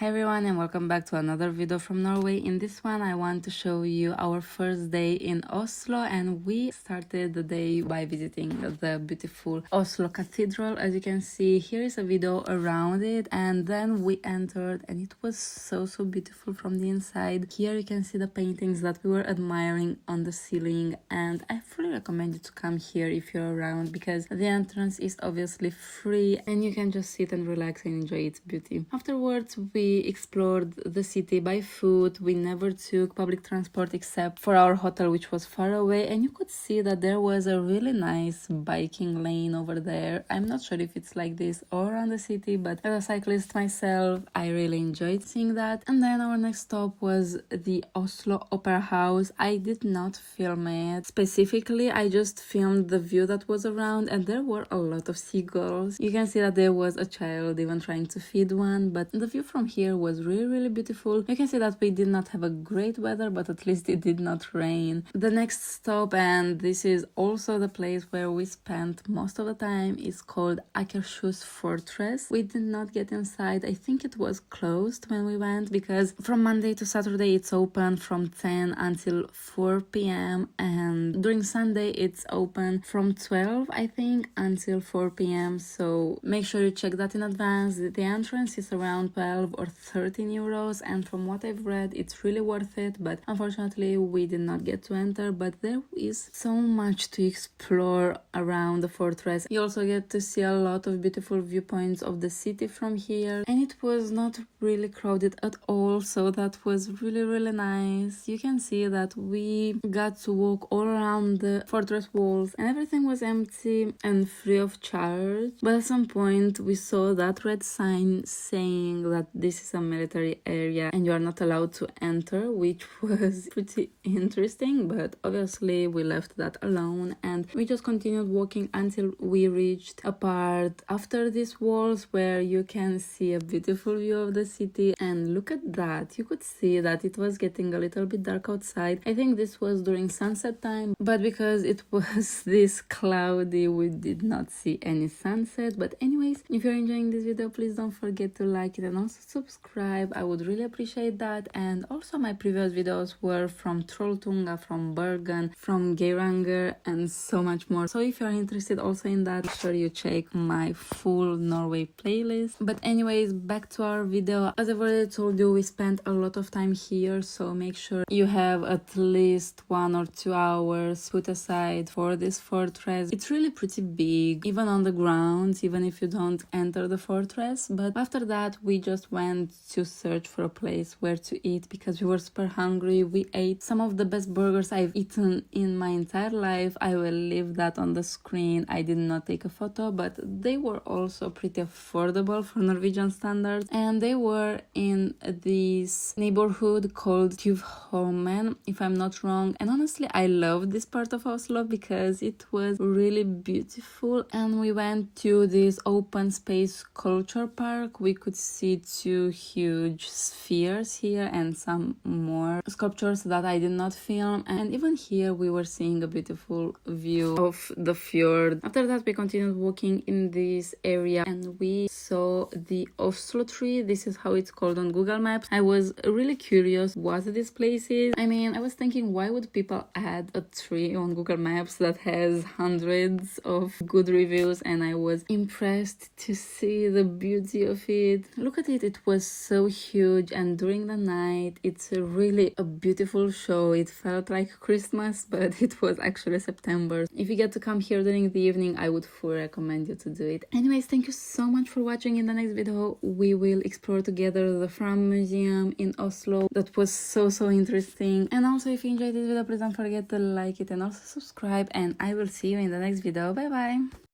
Hi everyone and welcome back to another video from Norway. In this one I want to show you our first day in Oslo, and we started the day by visiting the beautiful Oslo Cathedral. As you can see, here is a video around it, and then we entered and it was so beautiful from the inside. Here you can see the paintings that we were admiring on the ceiling, and I fully recommend you to come here if you're around because the entrance is obviously free and you can just sit and relax and enjoy its beauty. Afterwards we explored the city by foot. We never took public transport except for our hotel, which was far away, and you could see that there was a really nice biking lane over there. I'm not sure if it's like this all around the city, but as a cyclist myself I really enjoyed seeing that. And then our next stop was the Oslo Opera House. I did not film it specifically, I just filmed the view that was around, and there were a lot of seagulls. You can see that there was a child even trying to feed one, but the view from here was really beautiful. You can see that we did not have a great weather, but at least it did not rain. The next stop, and this is also the place where we spent most of the time, is called Akershus Fortress. We did not get inside. I think it was closed when we went because from Monday to Saturday it's open from 10 until 4 p.m. and during Sunday it's open from 12 I think until 4 p.m. so make sure you check that in advance. The entrance is around 12 or 13 euros, and from what I've read it's really worth it, but unfortunately we did not get to enter. But there is so much to explore around the fortress. You also get to see a lot of beautiful viewpoints of the city from here, and it was not really crowded at all, so that was really nice. You can see that we got to walk all around the fortress walls and everything was empty and free of charge, but at some point we saw that red sign saying that this is a military area and you are not allowed to enter, which was pretty interesting, but obviously we left that alone and we just continued walking until we reached a part after these walls where you can see a beautiful view of the city. And look at that, you could see that it was getting a little bit dark outside. I think this was during sunset time, but because it was this cloudy we did not see any sunset. But anyways, if you're enjoying this video, please don't forget to like it and also subscribe. I would really appreciate that. And also my previous videos were from Trolltunga, from Bergen, from Geiranger, and so much more. So if you're interested also in that, make sure you check my full Norway playlist. But anyways, back to our video. As I've already told you, we spent a lot of time here, so make sure you have at least 1 or 2 hours put aside for this fortress. It's really pretty big, even on the grounds, even if you don't enter the fortress. But after that we just went to search for a place where to eat because we were super hungry. We ate some of the best burgers I've eaten in my entire life. I will leave that on the screen. I did not take a photo, but they were also pretty affordable for Norwegian standards, and they were in this neighborhood called Tjuvholmen, if I'm not wrong. And honestly I loved this part of Oslo because it was really beautiful. And we went to this open space culture park. We could see 2 huge spheres here and some more sculptures that I did not film, and even here we were seeing a beautiful view of the fjord. After that we continued walking in this area and we saw the Oslo tree. This is how it's called on Google Maps. I was really curious what this place is. I mean, I was thinking, why would people add a tree on Google Maps that has hundreds of good reviews? And I was impressed to see the beauty of it. Look at it, it was so huge, and during the night it's really a beautiful show. It felt like Christmas, but it was actually September. If you get to come here during the evening, I would fully recommend you to do it. Anyways, thank you so much for watching. In the next video we will explore together the Fram Museum in Oslo. That was so interesting. And also if you enjoyed this video, please don't forget to like it and also subscribe, and I will see you in the next video. Bye bye.